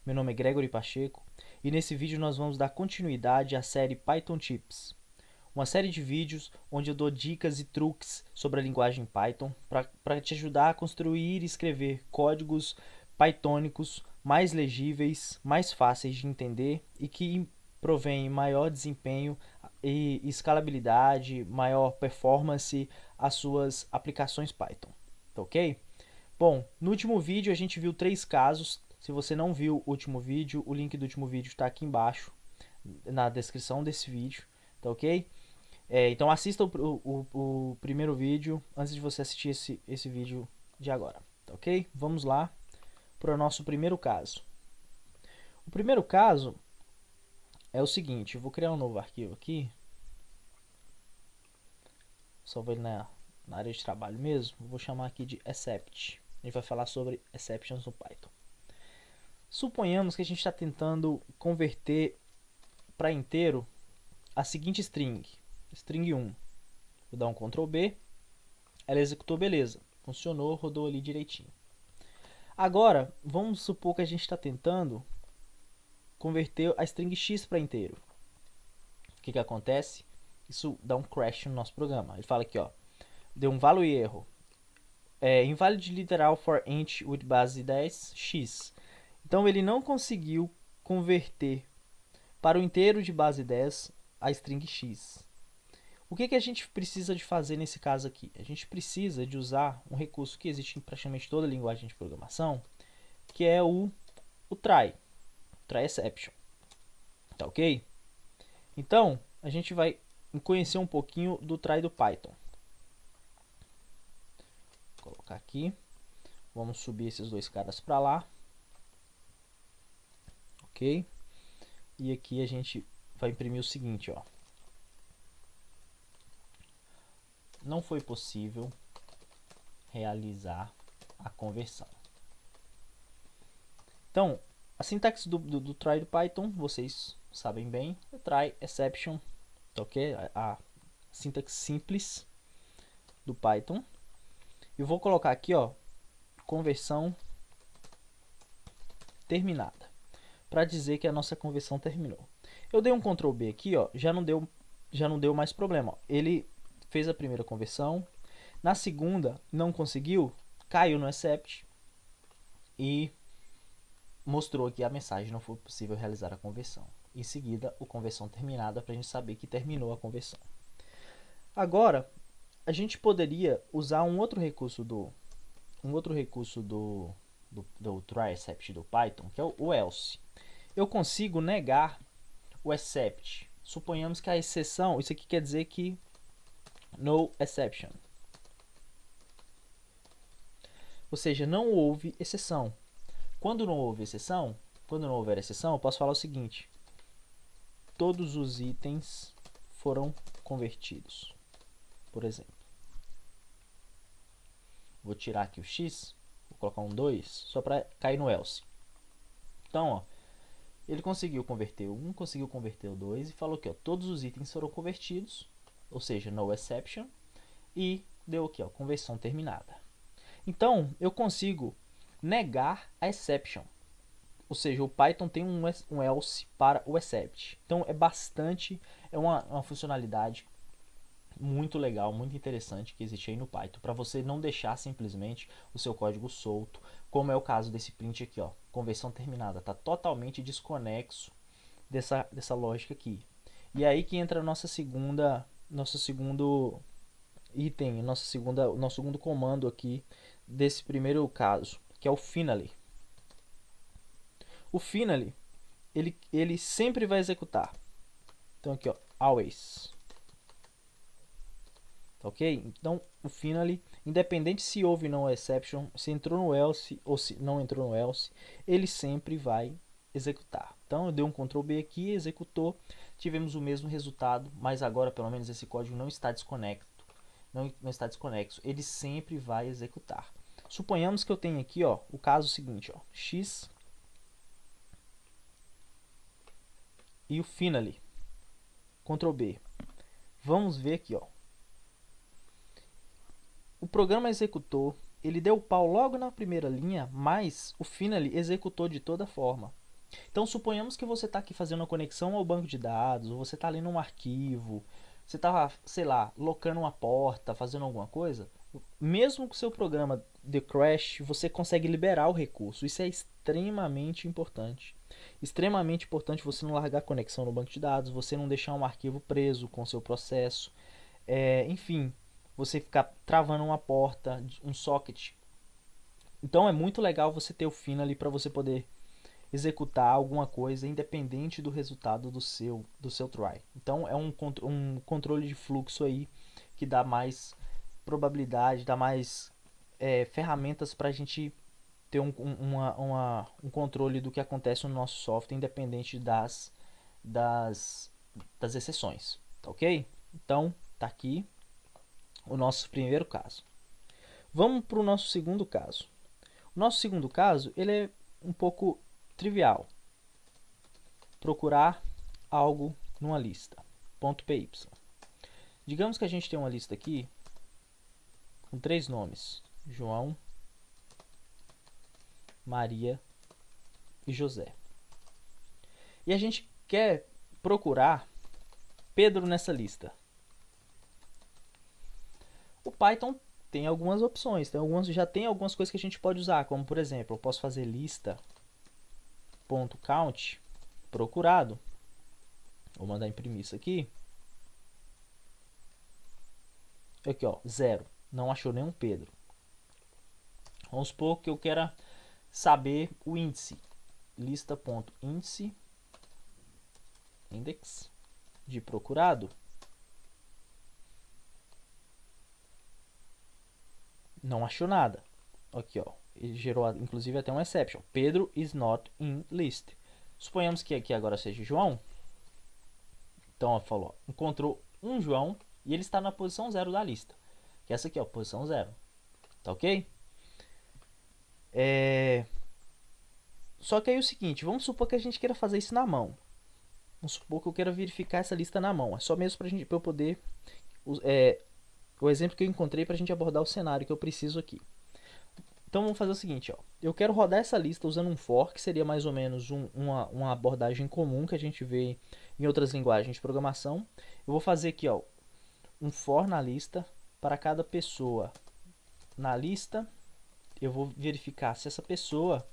Meu nome é Gregory Pacheco e nesse vídeo nós vamos dar continuidade à série Python Tips, uma série de vídeos onde eu dou dicas e truques sobre a linguagem Python para te ajudar a construir e escrever códigos pythônicos mais legíveis, mais fáceis de entender e que provém maior desempenho e escalabilidade, maior performance às suas aplicações Python, tá ok? Bom, no último vídeo a gente viu 3 casos. Se você não viu o último vídeo, o link do último vídeo está aqui embaixo, na descrição desse vídeo, tá ok? Então assista o primeiro vídeo antes de você assistir esse vídeo de agora, tá ok? Vamos lá para o nosso primeiro caso. O primeiro caso é o seguinte, eu vou criar um novo arquivo aqui, salvo ele na área de trabalho mesmo, vou chamar aqui de except. A gente vai falar sobre exceptions no Python. Suponhamos que a gente está tentando converter para inteiro a seguinte string, string 1. Vou dar um Ctrl B, ela executou, beleza, funcionou, rodou ali direitinho. Agora, vamos supor que a gente está tentando converter a string x para inteiro. O que acontece? Isso dá um crash no nosso programa. Ele fala aqui, ó, deu um value erro. Invalid literal for int with base 10 x. Então ele não conseguiu converter para o inteiro de base 10 a string x. O que a gente precisa de fazer nesse caso aqui? A gente precisa de usar um recurso que existe em praticamente toda linguagem de programação, que é o try exception. Tá ok? Então, a gente vai conhecer um pouquinho do try do Python. Vou colocar aqui. Vamos subir esses dois caras para lá. Ok? E aqui a gente vai imprimir o seguinte, ó. Não foi possível realizar a conversão. Então, a sintaxe do try do Python, vocês sabem bem, é try exception, tá ok? A sintaxe simples do Python. Eu vou colocar aqui, ó, conversão terminada, para dizer que a nossa conversão terminou. Eu dei um Ctrl B aqui, ó, já não deu mais problema. Ó. Ele fez a primeira conversão, na segunda não conseguiu, caiu no except e mostrou aqui a mensagem, não foi possível realizar a conversão. Em seguida, o conversão terminada, para a gente saber que terminou a conversão. Agora, a gente poderia usar um outro recurso do try except do Python, que é o else. Eu consigo negar o except. Suponhamos que a exceção, isso aqui quer dizer que no exception. Ou seja, não houve exceção. Quando não houver exceção, eu posso falar o seguinte: todos os itens foram convertidos. Por exemplo, vou tirar aqui o x, vou colocar um 2, só para cair no else. Então, ó, ele conseguiu converter o 1, conseguiu converter o 2 e falou que ó, todos os itens foram convertidos, ou seja, no exception, e deu aqui, ó, conversão terminada. Então, eu consigo negar a exception. Ou seja, o Python tem um else para o except. Então, é uma funcionalidade muito legal, muito interessante que existe aí no Python, para você não deixar simplesmente o seu código solto, como é o caso desse print aqui, ó, conversão terminada, está totalmente desconexo dessa lógica aqui. E aí que entra nosso segundo item, nosso segundo comando aqui desse primeiro caso, que é o finally. O finally, ele sempre vai executar. Então aqui, ó, always. Ok? Então o finally, independente se houve não exception, se entrou no else ou se não entrou no else, ele sempre vai executar. Então eu dei um Ctrl B aqui, executou, tivemos o mesmo resultado, mas agora pelo menos esse código não está desconecto, não está desconexo, ele sempre vai executar. Suponhamos que eu tenho aqui, ó, o caso seguinte, ó, x e o finally, Ctrl B. Vamos ver aqui, ó. O programa executou, ele deu pau logo na primeira linha, mas o finally executou de toda forma. Então, suponhamos que você está aqui fazendo uma conexão ao banco de dados, ou você está lendo um arquivo, você está, sei lá, locando uma porta, fazendo alguma coisa. Mesmo com o seu programa de crash, você consegue liberar o recurso. Isso é extremamente importante. Extremamente importante você não largar a conexão no banco de dados, você não deixar um arquivo preso com o seu processo. Enfim, você ficar travando uma porta, um socket. Então é muito legal você ter o FIN ali para você poder executar alguma coisa independente do resultado do seu try. Então é um controle de fluxo aí que dá mais probabilidade, dá mais ferramentas para a gente ter um controle do que acontece no nosso software, independente das exceções, tá ok? Então tá aqui o nosso primeiro caso. Vamos para o nosso segundo caso. O nosso segundo caso ele é um pouco trivial. Procurar algo numa lista. .py. Digamos que a gente tem uma lista aqui com 3 nomes: João, Maria e José. E a gente quer procurar Pedro nessa lista. O Python tem algumas opções, já tem algumas coisas que a gente pode usar, como por exemplo, eu posso fazer lista.count procurado. Vou mandar imprimir isso aqui. Aqui, ó, 0. Não achou nenhum Pedro. Vamos supor que eu quero saber o índice. Lista.índice index de procurado. Não achou nada. Aqui, ó, ele gerou inclusive até um exception. Pedro is not in list. Suponhamos que aqui agora seja João. Então, ó, falou, encontrou um João e ele está na posição 0 da lista. Que é essa aqui, ó, posição 0. Tá ok? Só que aí é o seguinte, vamos supor que a gente queira fazer isso na mão. Vamos supor que eu queira verificar essa lista na mão. É só mesmo para eu poder... o exemplo que eu encontrei para a gente abordar o cenário que eu preciso aqui. Então vamos fazer o seguinte, ó. Eu quero rodar essa lista usando um for, que seria mais ou menos uma abordagem comum que a gente vê em outras linguagens de programação. Eu vou fazer aqui, ó, um for na lista para cada pessoa na lista. Eu vou verificar se essa pessoa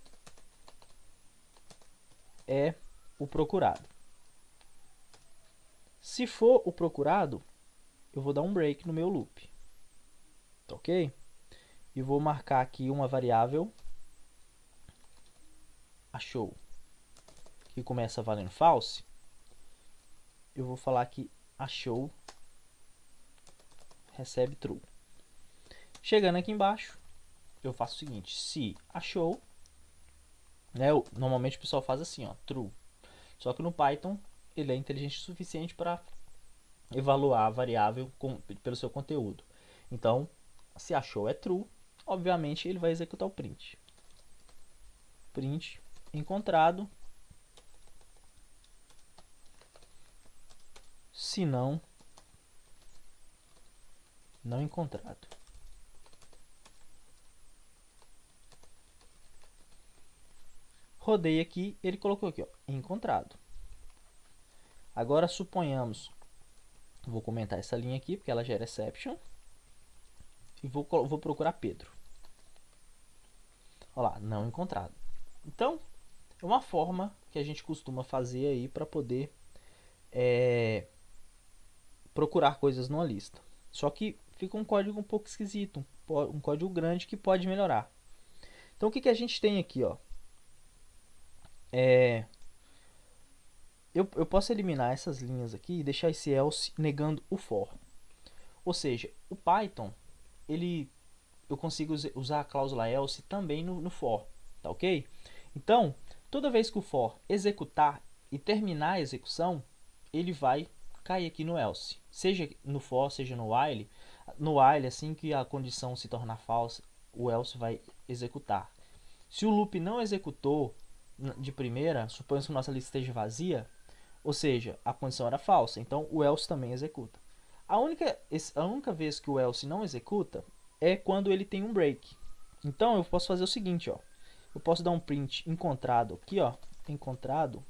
é o procurado. Se for o procurado, eu vou dar um break no meu loop. Tá ok? E vou marcar aqui uma variável achou, que começa valendo false. Eu vou falar que achou recebe true. Chegando aqui embaixo, eu faço o seguinte: se achou, né, normalmente o pessoal faz assim, ó, true. Só que no Python ele é inteligente o suficiente para evaluar a variável pelo seu conteúdo. Então, se achou é true, obviamente ele vai executar o print. Print encontrado. Se não, não encontrado. Rodei aqui, ele colocou aqui, ó, encontrado. Agora suponhamos, vou comentar essa linha aqui porque ela gera exception. E vou procurar Pedro. Olha lá, não encontrado. Então, é uma forma que a gente costuma fazer aí para poder procurar coisas numa lista. Só que fica um código um pouco esquisito, um código grande que pode melhorar. Então, o que a gente tem aqui, ó? Eu posso eliminar essas linhas aqui e deixar esse else negando o for. Ou seja, o Python, eu consigo usar a cláusula else também no for, tá ok? Então, toda vez que o for executar e terminar a execução, ele vai cair aqui no else. Seja no for, seja no while. No while, assim que a condição se tornar falsa, o else vai executar. Se o loop não executou de primeira, suponhamos que nossa lista esteja vazia, ou seja, a condição era falsa, então o else também executa. A única vez que o else não executa é quando ele tem um break. Então eu posso fazer o seguinte, ó. Eu posso dar um print encontrado aqui, ó, encontrado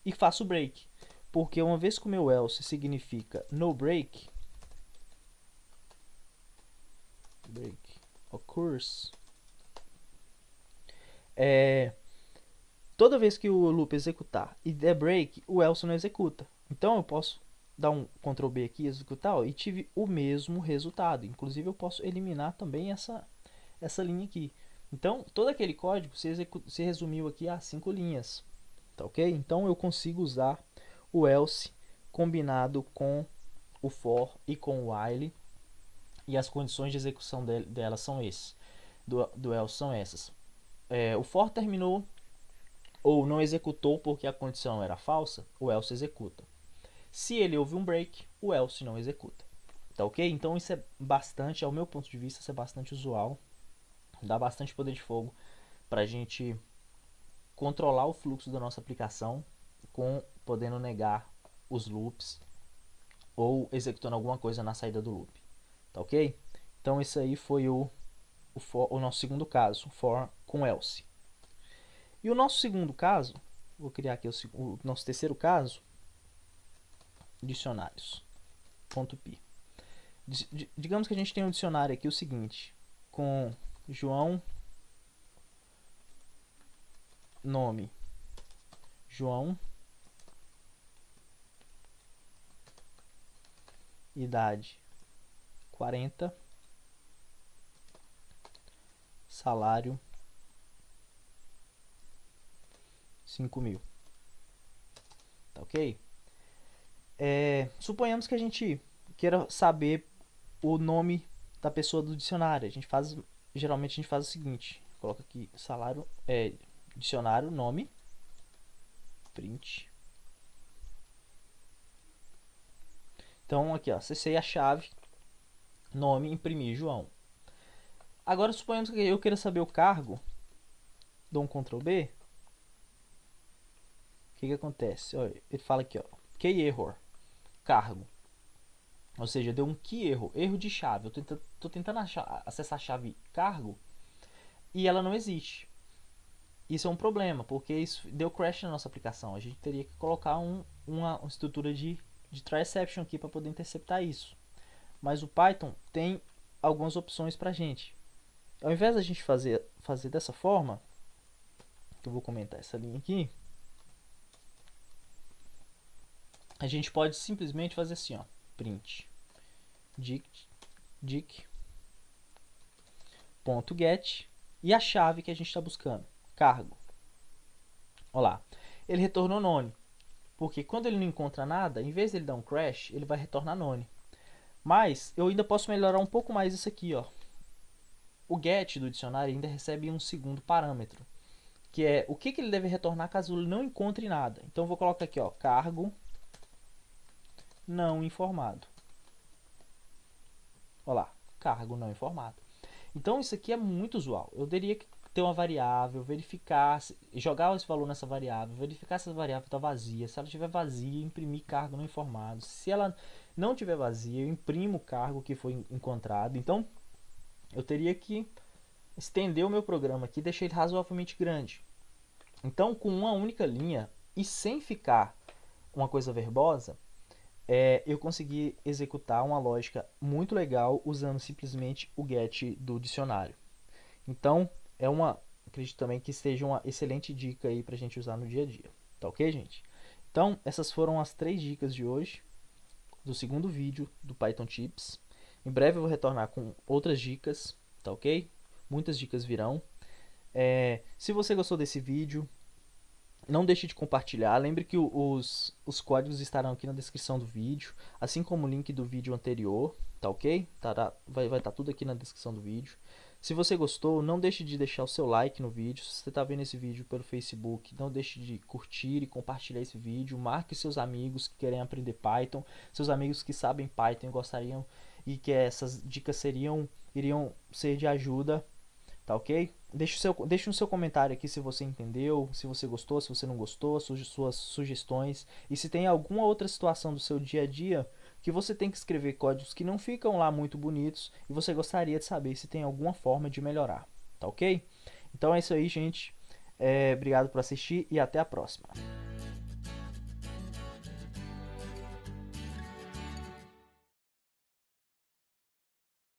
e faço break. Porque uma vez que o meu else significa no break occurs, toda vez que o loop executar e der break, o else não executa. Então eu posso dar um Ctrl B aqui e executar, ó, e tive o mesmo resultado. Inclusive eu posso eliminar também essa linha aqui. Então todo aquele código se resumiu aqui a 5 linhas, tá ok? Então eu consigo usar o else combinado com o for e com o while, e as condições de execução delas são esses, do else são essas. O for terminou ou não executou porque a condição era falsa, o else executa. Se ele houve um break, o else não executa. Tá ok? Então isso é bastante, ao meu ponto de vista, isso é bastante usual. Dá bastante poder de fogo para a gente controlar o fluxo da nossa aplicação, podendo negar os loops ou executando alguma coisa na saída do loop. Tá ok? Então esse aí foi o nosso segundo caso, for com else. E o nosso segundo caso, vou criar aqui o nosso terceiro caso, dicionários. .py. Digamos que a gente tem um dicionário aqui o seguinte, com João, nome, João, idade 40, salário 5.000. Tá ok? Suponhamos que a gente queira saber o nome da pessoa do dicionário. Geralmente a gente faz o seguinte: coloca aqui salário, dicionário, nome, print. Então aqui, ó, acessei a chave, nome, imprimir João. Agora suponhamos que eu queira saber o cargo, dou um Ctrl B. O que acontece? Olha, ele fala aqui, ó, key error, cargo. Ou seja, deu um key erro, erro de chave. Eu tô tentando acessar a chave cargo e ela não existe. Isso é um problema, porque isso deu crash na nossa aplicação. A gente teria que colocar uma estrutura de try exception aqui para poder interceptar isso. Mas o Python tem algumas opções para a gente. Ao invés da gente fazer dessa forma, eu vou comentar essa linha aqui, a gente pode simplesmente fazer assim, ó, print dict.get e a chave que a gente está buscando, cargo. Olha lá, ele retornou none, porque quando ele não encontra nada, em vez de ele dar um crash, ele vai retornar none. Mas eu ainda posso melhorar um pouco mais isso aqui, ó. O get do dicionário ainda recebe um segundo parâmetro, que é o que ele deve retornar caso ele não encontre nada. Então eu vou colocar aqui, ó, cargo não informado. Olha lá, cargo não informado. Então isso aqui é muito usual. Eu teria que ter uma variável, verificar, jogar esse valor nessa variável, verificar se essa variável está vazia. Se ela estiver vazia, imprimir cargo não informado. Se ela não estiver vazia, eu imprimo o cargo que foi encontrado. Então eu teria que estender o meu programa aqui e deixar ele razoavelmente grande. Então com uma única linha e sem ficar uma coisa verbosa, eu consegui executar uma lógica muito legal usando simplesmente o get do dicionário. Então, acredito também que seja uma excelente dica aí pra gente usar no dia a dia. Tá ok, gente? Então, essas foram as 3 dicas de hoje, do segundo vídeo do Python Tips. Em breve eu vou retornar com outras dicas, tá ok? Muitas dicas virão. Se você gostou desse vídeo, não deixe de compartilhar. Lembre que os códigos estarão aqui na descrição do vídeo, assim como o link do vídeo anterior, tá ok? Vai estar tudo aqui na descrição do vídeo. Se você gostou, não deixe de deixar o seu like no vídeo. Se você está vendo esse vídeo pelo Facebook, não deixe de curtir e compartilhar esse vídeo. Marque seus amigos que querem aprender Python, seus amigos que sabem Python e gostariam e que essas dicas iriam ser de ajuda. Tá ok? Deixe no seu comentário aqui se você entendeu, se você gostou, se você não gostou, suas sugestões. E se tem alguma outra situação do seu dia a dia que você tem que escrever códigos que não ficam lá muito bonitos e você gostaria de saber se tem alguma forma de melhorar. Tá ok? Então é isso aí, gente. Obrigado por assistir e até a próxima.